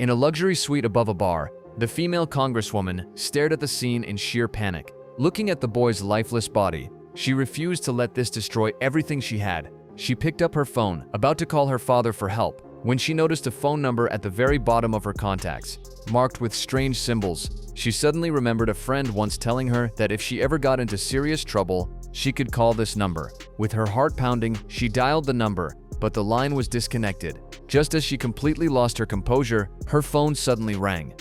In a luxury suite above a bar, the female congresswoman stared at the scene in sheer panic. Looking at the boy's lifeless body, she refused to let this destroy everything she had. She picked up her phone, about to call her father for help, when she noticed a phone number at the very bottom of her contacts, marked with strange symbols. She suddenly remembered a friend once telling her that if she ever got into serious trouble, she could call this number. With her heart pounding, she dialed the number, but the line was disconnected. Just as she completely lost her composure, her phone suddenly rang.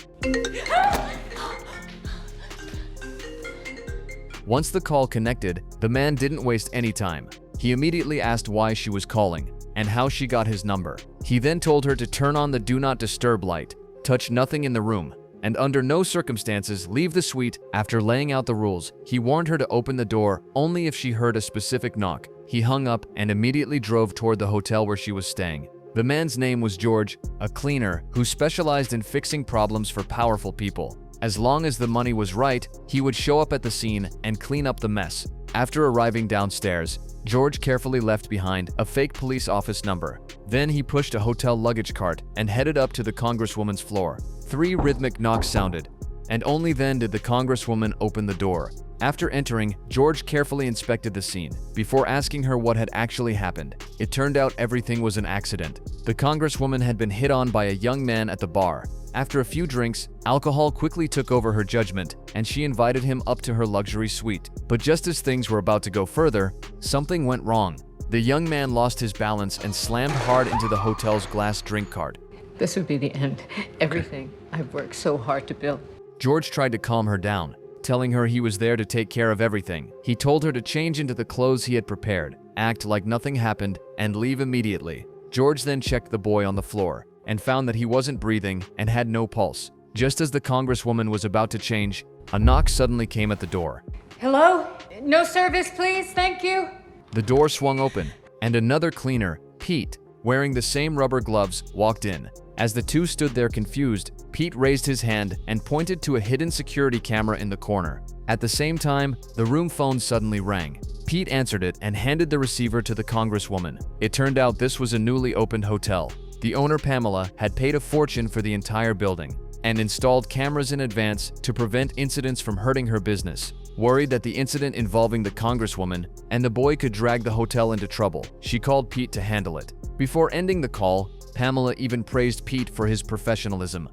Once the call connected, the man didn't waste any time. He immediately asked why she was calling and how she got his number. He then told her to turn on the Do Not Disturb light, touch nothing in the room, and under no circumstances leave the suite. After laying out the rules, he warned her to open the door only if she heard a specific knock. He hung up and immediately drove toward the hotel where she was staying. The man's name was George, a cleaner who specialized in fixing problems for powerful people. As long as the money was right, he would show up at the scene and clean up the mess. After arriving downstairs, George carefully left behind a fake police office number. Then he pushed a hotel luggage cart and headed up to the congresswoman's floor. 3 rhythmic knocks sounded, and only then did the congresswoman open the door. After entering, George carefully inspected the scene before asking her what had actually happened. It turned out everything was an accident. The congresswoman had been hit on by a young man at the bar. After a few drinks, alcohol quickly took over her judgment, and she invited him up to her luxury suite. But just as things were about to go further, something went wrong. The young man lost his balance and slammed hard into the hotel's glass drink cart. This would be the end. Everything I've worked so hard to build. George tried to calm her down, telling her he was there to take care of everything. He told her to change into the clothes he had prepared, act like nothing happened, and leave immediately. George then checked the boy on the floor and found that he wasn't breathing and had no pulse. Just as the congresswoman was about to change, a knock suddenly came at the door. Hello? No service, please. Thank you. The door swung open, and another cleaner, Pete, wearing the same rubber gloves, walked in. As the two stood there confused, Pete raised his hand and pointed to a hidden security camera in the corner. At the same time, the room phone suddenly rang. Pete answered it and handed the receiver to the congresswoman. It turned out this was a newly opened hotel. The owner, Pamela, had paid a fortune for the entire building and installed cameras in advance to prevent incidents from hurting her business. Worried that the incident involving the congresswoman and the boy could drag the hotel into trouble, she called Pete to handle it. Before ending the call, Pamela even praised Pete for his professionalism.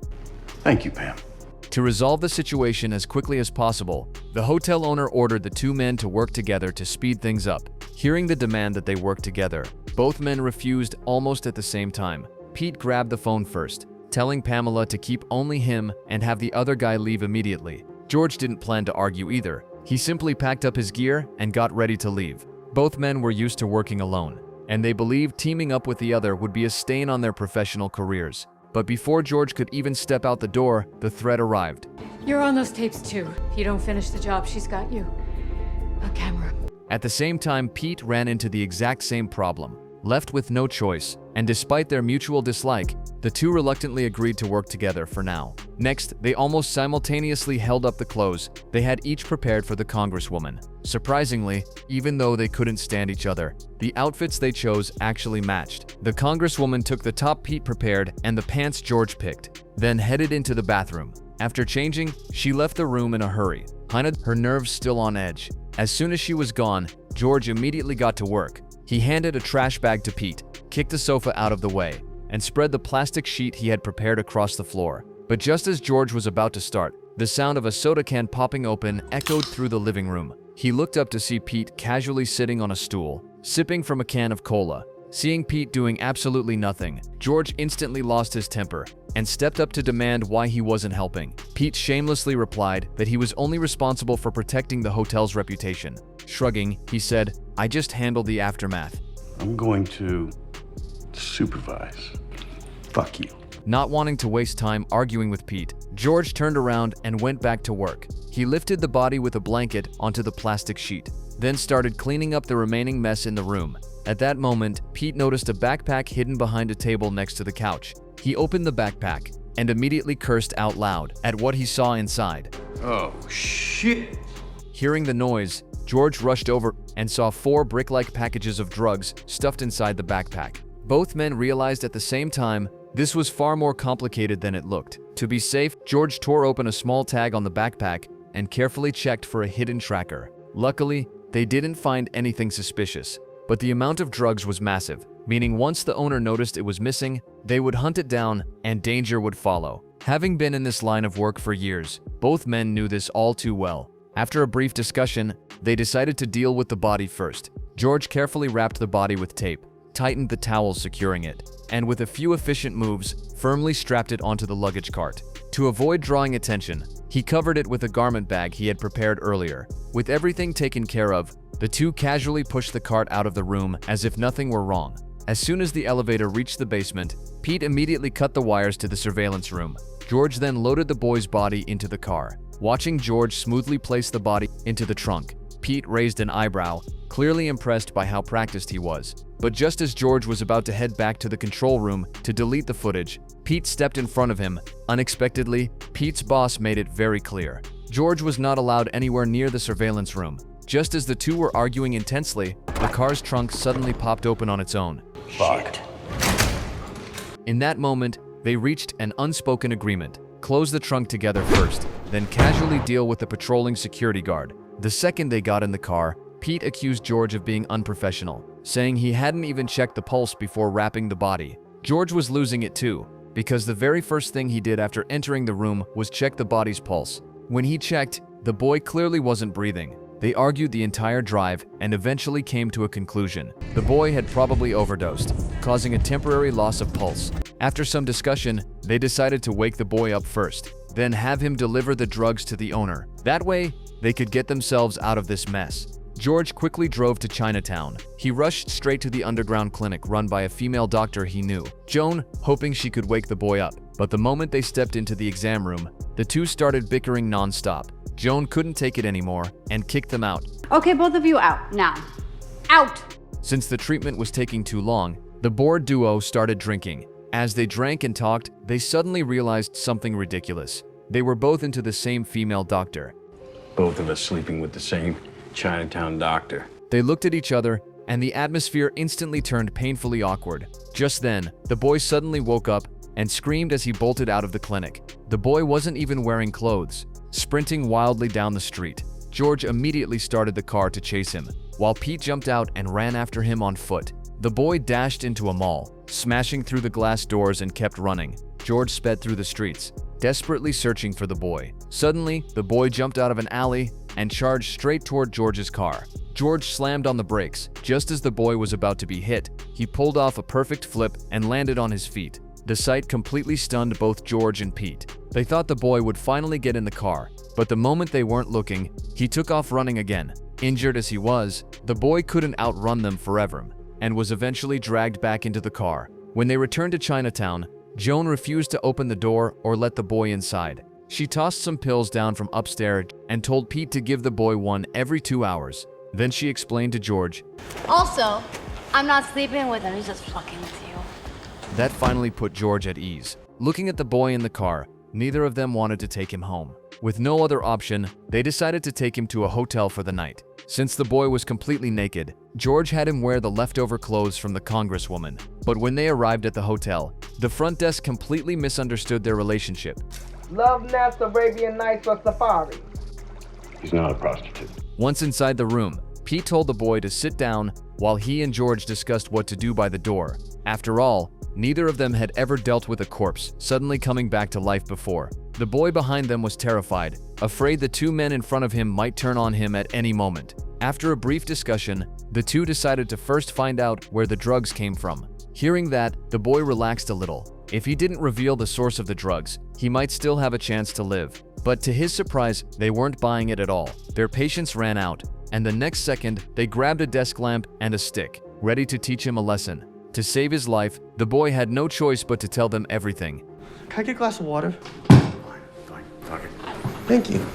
Thank you, Pam. To resolve the situation as quickly as possible, the hotel owner ordered the 2 men to work together to speed things up. Hearing the demand that they work together, both men refused almost at the same time. Pete grabbed the phone first, telling Pamela to keep only him and have the other guy leave immediately. George didn't plan to argue either. He simply packed up his gear and got ready to leave. Both men were used to working alone, and they believed teaming up with the other would be a stain on their professional careers. But before George could even step out the door, the threat arrived. You're on those tapes too. If you don't finish the job, she's got you. A camera. At the same time, Pete ran into the exact same problem. Left with no choice, and despite their mutual dislike, the two reluctantly agreed to work together for now. Next, they almost simultaneously held up the clothes they had each prepared for the congresswoman. Surprisingly, even though they couldn't stand each other, the outfits they chose actually matched. The congresswoman took the top Pete prepared and the pants George picked, then headed into the bathroom. After changing, she left the room in a hurry, her nerves still on edge. As soon as she was gone, George immediately got to work. He handed a trash bag to Pete, kicked the sofa out of the way, and spread the plastic sheet he had prepared across the floor. But just as George was about to start, the sound of a soda can popping open echoed through the living room. He looked up to see Pete casually sitting on a stool, sipping from a can of cola. Seeing Pete doing absolutely nothing, George instantly lost his temper and stepped up to demand why he wasn't helping. Pete shamelessly replied that he was only responsible for protecting the hotel's reputation. Shrugging, he said, "I just handled the aftermath." I'm going to supervise. Fuck you. Not wanting to waste time arguing with Pete, George turned around and went back to work. He lifted the body with a blanket onto the plastic sheet, then started cleaning up the remaining mess in the room. At that moment, Pete noticed a backpack hidden behind a table next to the couch. He opened the backpack and immediately cursed out loud at what he saw inside. Oh, shit. Hearing the noise, George rushed over and saw 4 brick-like packages of drugs stuffed inside the backpack. Both men realized at the same time This was far more complicated than it looked. To be safe, George tore open a small tag on the backpack and carefully checked for a hidden tracker. Luckily, they didn't find anything suspicious, but the amount of drugs was massive, meaning once the owner noticed it was missing, they would hunt it down and danger would follow. Having been in this line of work for years, both men knew this all too well. After a brief discussion, they decided to deal with the body first. George carefully wrapped the body with tape, tightened the towels securing it, and with a few efficient moves, firmly strapped it onto the luggage cart. To avoid drawing attention, he covered it with a garment bag he had prepared earlier. With everything taken care of, the two casually pushed the cart out of the room as if nothing were wrong. As soon as the elevator reached the basement, Pete immediately cut the wires to the surveillance room. George then loaded the boy's body into the car. Watching George smoothly place the body into the trunk, Pete raised an eyebrow, clearly impressed by how practiced he was. But just as George was about to head back to the control room to delete the footage, Pete stepped in front of him. Unexpectedly, Pete's boss made it very clear. George was not allowed anywhere near the surveillance room. Just as the two were arguing intensely, the car's trunk suddenly popped open on its own. Fuck. In that moment, they reached an unspoken agreement. Close the trunk together first, then casually deal with the patrolling security guard. The second they got in the car, Pete accused George of being unprofessional, saying he hadn't even checked the pulse before wrapping the body. George was losing it too, because the very first thing he did after entering the room was check the body's pulse. When he checked, the boy clearly wasn't breathing. They argued the entire drive and eventually came to a conclusion. The boy had probably overdosed, causing a temporary loss of pulse. After some discussion, they decided to wake the boy up first, then have him deliver the drugs to the owner. That way, they could get themselves out of this mess. George quickly drove to Chinatown. He rushed straight to the underground clinic run by a female doctor he knew, Joan, hoping she could wake the boy up. But the moment they stepped into the exam room, the two started bickering non-stop. Joan couldn't take it anymore and kicked them out. Okay, both of you out, now. Out! Since the treatment was taking too long, the bored duo started drinking. As they drank and talked, they suddenly realized something ridiculous. They were both into the same female doctor. Both of us sleeping with the same Chinatown doctor. They looked at each other, and the atmosphere instantly turned painfully awkward. Just then, the boy suddenly woke up and screamed as he bolted out of the clinic. The boy wasn't even wearing clothes. Sprinting wildly down the street, George immediately started the car to chase him, while Pete jumped out and ran after him on foot. The boy dashed into a mall, smashing through the glass doors and kept running. George sped through the streets, desperately searching for the boy. Suddenly, the boy jumped out of an alley and charged straight toward George's car. George slammed on the brakes. Just as the boy was about to be hit, he pulled off a perfect flip and landed on his feet. The sight completely stunned both George and Pete. They thought the boy would finally get in the car, but the moment they weren't looking, he took off running again. Injured as he was, the boy couldn't outrun them forever and was eventually dragged back into the car. When they returned to Chinatown, Joan refused to open the door or let the boy inside. She tossed some pills down from upstairs and told Pete to give the boy one every 2 hours. Then she explained to George, Also, I'm not sleeping with him, he's just fucking with you. That finally put George at ease. Looking at the boy in the car, neither of them wanted to take him home. With no other option, they decided to take him to a hotel for the night. Since the boy was completely naked, George had him wear the leftover clothes from the congresswoman. But when they arrived at the hotel, the front desk completely misunderstood their relationship. Love Nest, Arabian Nights, or Safari? He's not a prostitute. Once inside the room, Pete told the boy to sit down while he and George discussed what to do by the door. After all, neither of them had ever dealt with a corpse suddenly coming back to life before. The boy behind them was terrified, afraid the two men in front of him might turn on him at any moment. After a brief discussion, the two decided to first find out where the drugs came from. Hearing that, the boy relaxed a little. If he didn't reveal the source of the drugs, he might still have a chance to live. But to his surprise, they weren't buying it at all. Their patience ran out, and the next second, they grabbed a desk lamp and a stick, ready to teach him a lesson. To save his life, the boy had no choice but to tell them everything. Can I get a glass of water? Fine, fuck it. Thank you.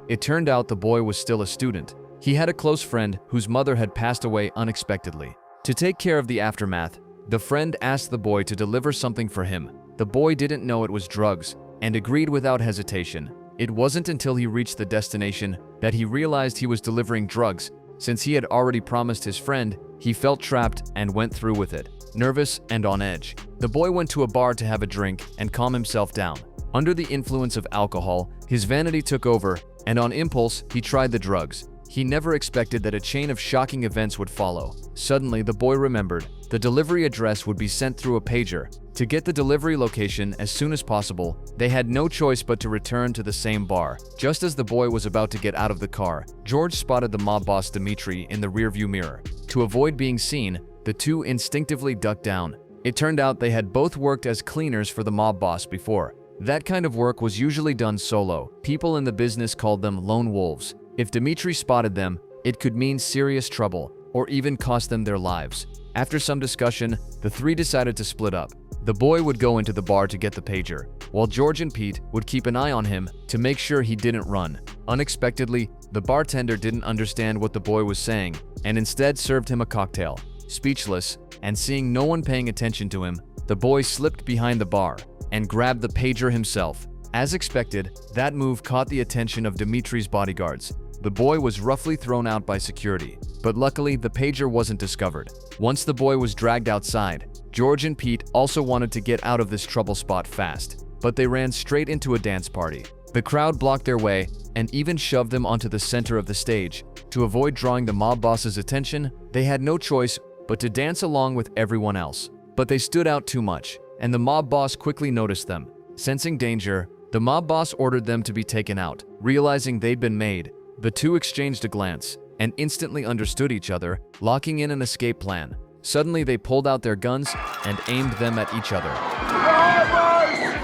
It turned out the boy was still a student. He had a close friend whose mother had passed away unexpectedly. To take care of the aftermath, the friend asked the boy to deliver something for him. The boy didn't know it was drugs and agreed without hesitation. It wasn't until he reached the destination that he realized he was delivering drugs. Since he had already promised his friend, he felt trapped and went through with it. nervous and on edge. The boy went to a bar to have a drink and calm himself down. Under the influence of alcohol, his vanity took over, and on impulse, he tried the drugs. He never expected that a chain of shocking events would follow. Suddenly, the boy remembered the delivery address would be sent through a pager. To get the delivery location as soon as possible, they had no choice but to return to the same bar. Just as the boy was about to get out of the car, George spotted the mob boss Dmitri in the rearview mirror. To avoid being seen, the two instinctively ducked down. It turned out they had both worked as cleaners for the mob boss before. That kind of work was usually done solo. People in the business called them lone wolves. If Dmitri spotted them, it could mean serious trouble, or even cost them their lives. After some discussion, the three decided to split up. The boy would go into the bar to get the pager, while George and Pete would keep an eye on him to make sure he didn't run. Unexpectedly, the bartender didn't understand what the boy was saying and instead served him a cocktail. Speechless, and seeing no one paying attention to him, the boy slipped behind the bar and grabbed the pager himself. As expected, that move caught the attention of Dimitri's bodyguards. The boy was roughly thrown out by security, but luckily the pager wasn't discovered. Once the boy was dragged outside, George and Pete also wanted to get out of this trouble spot fast, but they ran straight into a dance party. The crowd blocked their way and even shoved them onto the center of the stage. To avoid drawing the mob boss's attention, they had no choice but to dance along with everyone else. But they stood out too much, and the mob boss quickly noticed them. Sensing danger, the mob boss ordered them to be taken out. Realizing they'd been made, the two exchanged a glance and instantly understood each other, locking in an escape plan. Suddenly, they pulled out their guns and aimed them at each other.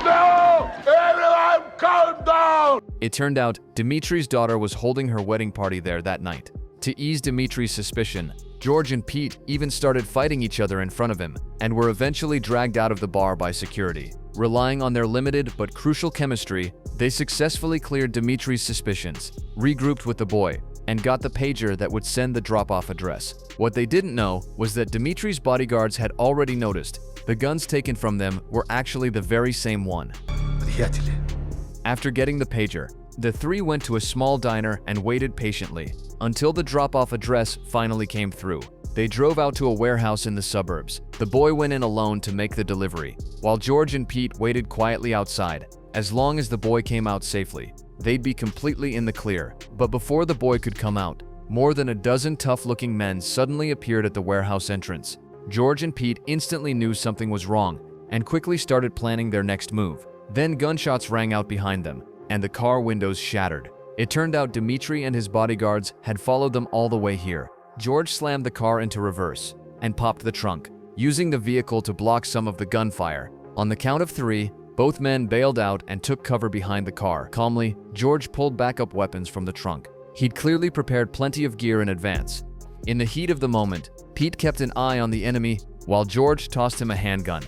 No! Everyone calm down! It turned out Dimitri's daughter was holding her wedding party there that night. To ease Dimitri's suspicion, George and Pete even started fighting each other in front of him and were eventually dragged out of the bar by security. Relying on their limited but crucial chemistry, they successfully cleared Dimitri's suspicions, regrouped with the boy, and got the pager that would send the drop-off address. What they didn't know was that Dimitri's bodyguards had already noticed the guns taken from them were actually the very same one. After getting the pager, the three went to a small diner and waited patiently until the drop-off address finally came through. They drove out to a warehouse in the suburbs. The boy went in alone to make the delivery, while George and Pete waited quietly outside. As long as the boy came out safely, they'd be completely in the clear. But before the boy could come out, more than a dozen tough-looking men suddenly appeared at the warehouse entrance. George and Pete instantly knew something was wrong and quickly started planning their next move. Then gunshots rang out behind them, and the car windows shattered. It turned out Dmitri and his bodyguards had followed them all the way here. George slammed the car into reverse and popped the trunk, using the vehicle to block some of the gunfire. On the count of 3, both men bailed out and took cover behind the car. Calmly, George pulled backup weapons from the trunk. He'd clearly prepared plenty of gear in advance. In the heat of the moment, Pete kept an eye on the enemy while George tossed him a handgun.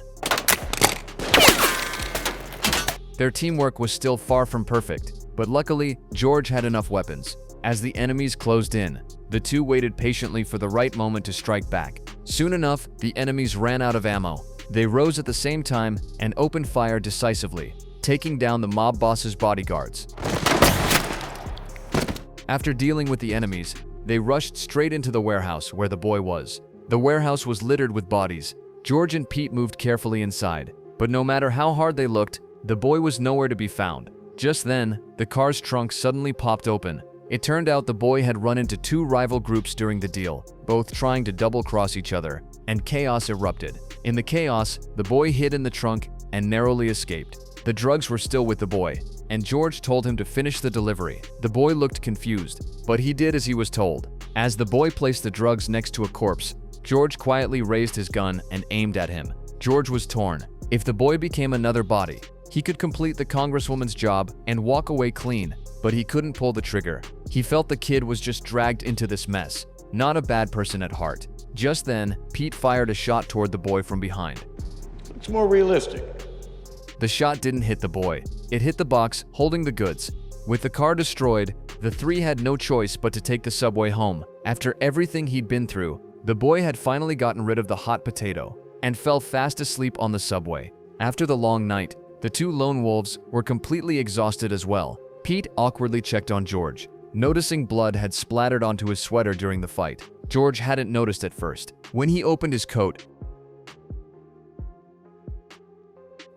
Their teamwork was still far from perfect, but luckily, George had enough weapons. As the enemies closed in, the two waited patiently for the right moment to strike back. Soon enough, the enemies ran out of ammo. They rose at the same time and opened fire decisively, taking down the mob boss's bodyguards. After dealing with the enemies, they rushed straight into the warehouse where the boy was. The warehouse was littered with bodies. George and Pete moved carefully inside, but no matter how hard they looked, the boy was nowhere to be found. Just then, the car's trunk suddenly popped open. It turned out the boy had run into 2 rival groups during the deal, both trying to double-cross each other, and chaos erupted. In the chaos, the boy hid in the trunk and narrowly escaped. The drugs were still with the boy, and George told him to finish the delivery. The boy looked confused, but he did as he was told. As the boy placed the drugs next to a corpse, George quietly raised his gun and aimed at him. George was torn. If the boy became another body, he could complete the congresswoman's job and walk away clean, but he couldn't pull the trigger. He felt the kid was just dragged into this mess, not a bad person at heart. Just then, Pete fired a shot toward the boy from behind. It's more realistic. The shot didn't hit the boy. It hit the box holding the goods. With the car destroyed, the three had no choice but to take the subway home. After everything he'd been through, the boy had finally gotten rid of the hot potato and fell fast asleep on the subway. After the long night, the 2 lone wolves were completely exhausted as well. Pete awkwardly checked on George, noticing blood had splattered onto his sweater during the fight. George hadn't noticed at first. When he opened his coat,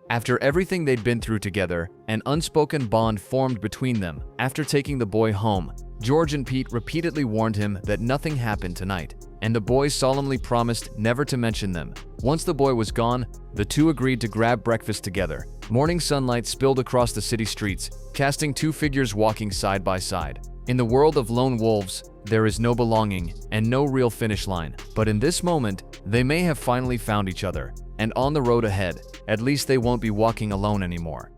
After everything they'd been through together, an unspoken bond formed between them. After taking the boy home, George and Pete repeatedly warned him that nothing happened tonight, and the boy solemnly promised never to mention them. Once the boy was gone, the two agreed to grab breakfast together. Morning sunlight spilled across the city streets, casting two figures walking side by side. In the world of lone wolves, there is no belonging and no real finish line. But in this moment, they may have finally found each other, and on the road ahead, at least they won't be walking alone anymore.